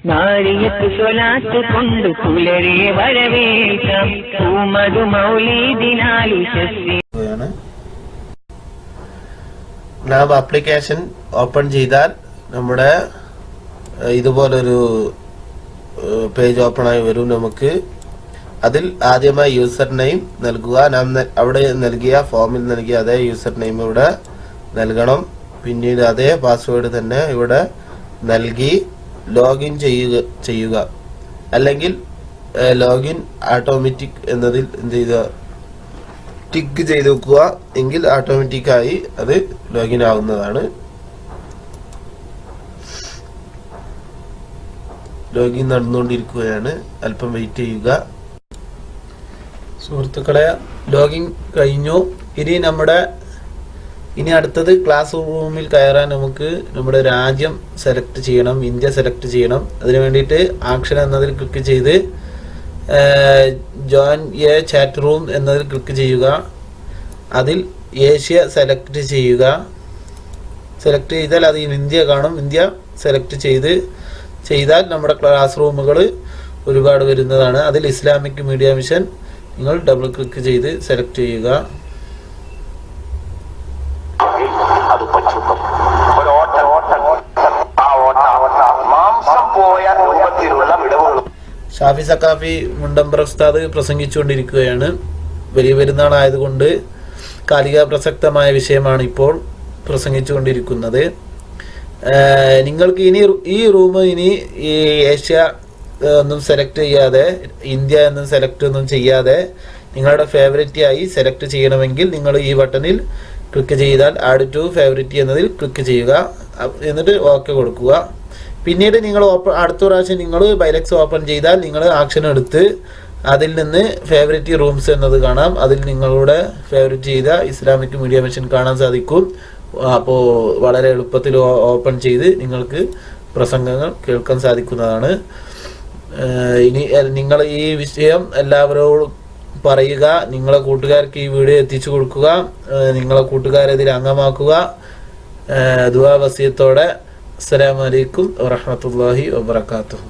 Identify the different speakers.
Speaker 1: നാരിയത്ത് സ്വലാത്ത് കൊണ്ട് പുലരിയെ വരവേൽക്കാം. പൂമധു മൗലീദിനാൽ ഉഷസ്സിയാണ്.
Speaker 2: നാം ആപ്ലിക്കേഷൻ ഓപ്പൺ ചെയ്താൽ നമ്മുടെ ഇതുപോലൊരു പേജ് ഓപ്പൺ ആയി വരും. നമുക്ക് അതിൽ ആദ്യമായി യൂസർ നെയിം നൽകുക. നാം അവിടെ നൽകിയ ഫോമിൽ നൽകിയ അതേ യൂസർ നെയിം ഇവിടെ നൽകണം. അതേ പാസ്വേഡ് തന്നെ ഇവിടെ നൽകി ലോഗിൻ ചെയ്യുക. അല്ലെങ്കിൽ ലോഗിൻ ഓട്ടോമാറ്റിക് എന്നതിൽ എന്ത് ചെയ്യുക, ടിക്ക് ചെയ്ത് വെക്കുക. എങ്കിൽ ഓട്ടോമാറ്റിക്കായി അത് ലോഗിൻ ആവുന്നതാണ്. ലോഗിൻ നടന്നുകൊണ്ടിരിക്കുകയാണ്. അല്പം വെയിറ്റ് ചെയ്യുക. സുഹൃത്തുക്കളെ, ലോഗിൻ കഴിഞ്ഞു. ഇനി അടുത്തത് ക്ലാസ് റൂമിൽ കയറാൻ നമുക്ക് നമ്മുടെ രാജ്യം സെലക്ട് ചെയ്യണം. ഇന്ത്യ സെലക്ട് ചെയ്യണം. അതിനു വേണ്ടിയിട്ട് ആക്ഷൻ എന്നതിൽ ക്ലിക്ക് ചെയ്ത് ജോയിൻ എ ചാറ്റ് റൂം എന്നതിൽ ക്ലിക്ക് ചെയ്യുക. അതിൽ ഏഷ്യ സെലക്ട് ചെയ്യുക. സെലക്ട് ചെയ്താൽ അതിൽ ഇന്ത്യ കാണും. ഇന്ത്യ സെലക്ട് ചെയ്താൽ നമ്മുടെ ക്ലാസ് റൂമുകൾ ഒരുപാട് വരുന്നതാണ്. അതിൽ ഇസ്ലാമിക് മീഡിയ മിഷൻ നിങ്ങൾ ഡബിൾ ക്ലിക്ക് ചെയ്ത് സെലക്ട് ചെയ്യുക. ഷാഫി സക്കാഫി മുണ്ടമ്പ്ര ഉസ്താദ് പ്രസംഗിച്ചുകൊണ്ടിരിക്കുകയാണ്. വലിയ പെരുന്നാളായതുകൊണ്ട് കാലിക പ്രസക്തമായ വിഷയമാണ് ഇപ്പോൾ പ്രസംഗിച്ചുകൊണ്ടിരിക്കുന്നത്. നിങ്ങൾക്ക് ഈ റൂം ഇനി ഈ ഏഷ്യ ഒന്നും സെലക്ട് ചെയ്യാതെ, ഇന്ത്യ എന്നും സെലക്ട് ഒന്നും ചെയ്യാതെ നിങ്ങളുടെ ഫേവറേറ്റ് ആയി സെലക്ട് ചെയ്യണമെങ്കിൽ നിങ്ങൾ ഈ ബട്ടണിൽ ക്ലിക്ക് ചെയ്താൽ ആഡ് ടു ഫേവറേറ്റ് എന്നതിൽ ക്ലിക്ക് ചെയ്യുക. എന്നിട്ട് ഓക്കെ കൊടുക്കുക. പിന്നീട് നിങ്ങൾ അടുത്ത പ്രാവശ്യം നിങ്ങൾ ബൈലക്സ് ഓപ്പൺ ചെയ്താൽ നിങ്ങൾ ആക്ഷൻ എടുത്ത് അതിൽ നിന്ന് ഫേവറേറ്റ് റൂംസ് എന്നത് കാണാം. അതിൽ നിങ്ങളുടെ ഫേവറേറ്റ് ചെയ്ത ഇസ്ലാമിക് മീഡിയ മിഷൻ കാണാൻ സാധിക്കും. അപ്പോൾ വളരെ എളുപ്പത്തിൽ ഓപ്പൺ ചെയ്ത് നിങ്ങൾക്ക് പ്രസംഗങ്ങൾ കേൾക്കാൻ സാധിക്കുന്നതാണ്. ഇനി നിങ്ങൾ ഈ വിഷയം എല്ലാവരോടും പറയുക. നിങ്ങളെ കൂട്ടുകാർക്ക് ഈ വീഡിയോ എത്തിച്ചു കൊടുക്കുക. നിങ്ങളെ കൂട്ടുകാരെ ഇതിൽ അംഗമാക്കുക. ദുആ വസിയത്തോടെ അസ്സലാമു അലൈക്കും വറഹ്മത്തുള്ളാഹി വബറകാതുഹു.